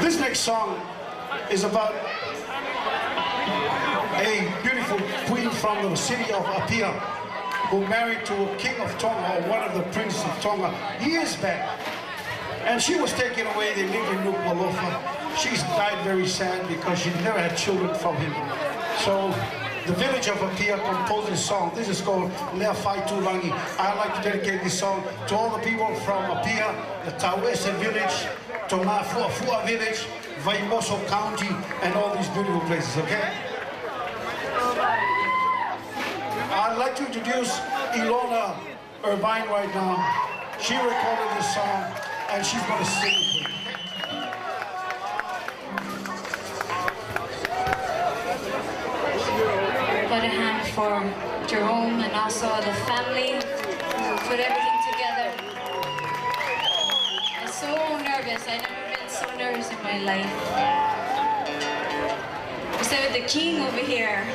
This next song is about a beautiful queen from the city of Apia who married to a king of Tonga, or one of the princes of Tonga, years back. And she was taken away. They lived in Nuku'alofa. She's died very sad because she never had children from him. So the village of Apia composed this song. This is called Lea Whai Tūlangi. I'd like to dedicate this song to all the people from Apia, the Tauese village, Tonga Fuafua village, Vaimoso County, and all these beautiful places, okay? I'd like to introduce Ilona Irvine right now. She recorded this song and she's going to sing it. Put a hand for Jerome and also the family who put everything together. I'm so nervous. I've never been so nervous in my life. Except with the king over here.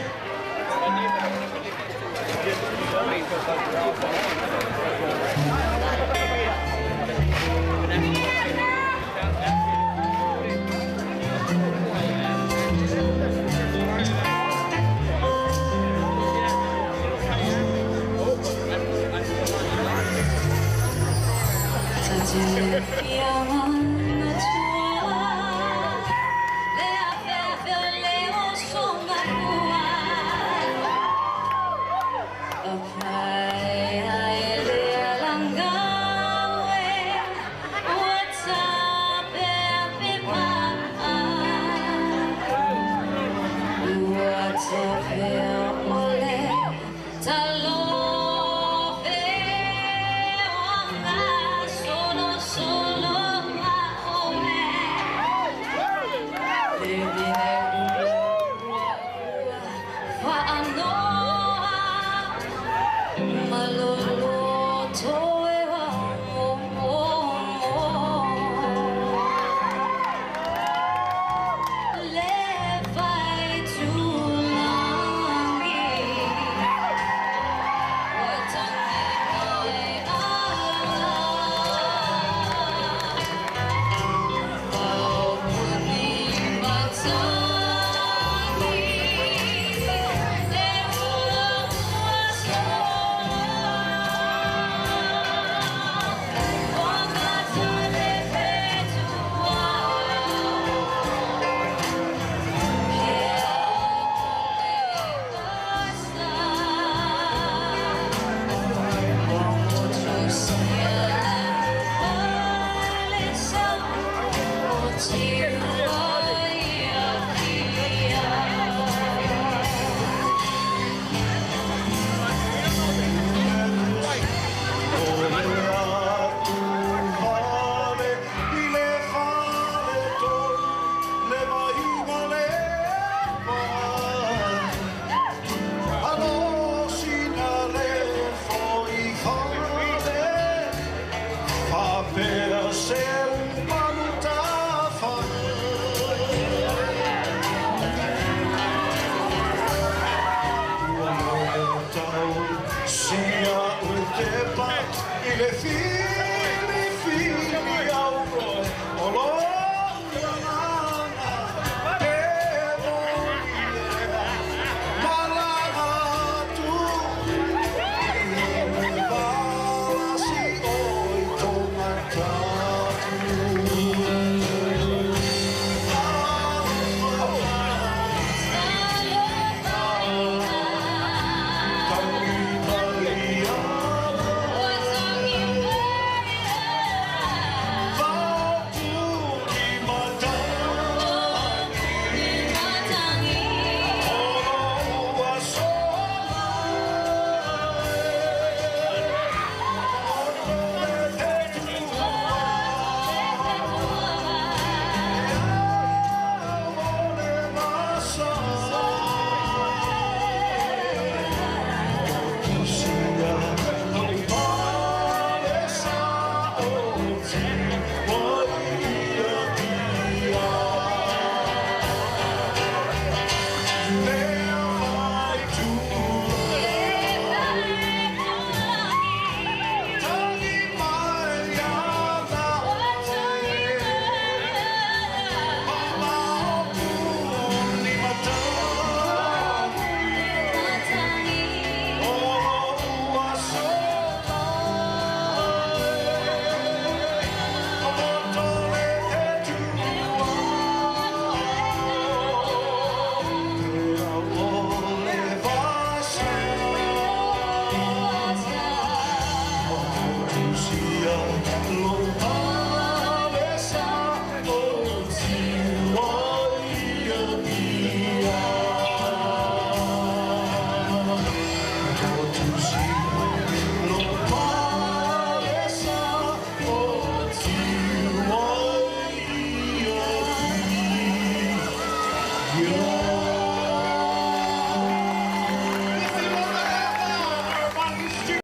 Cheers.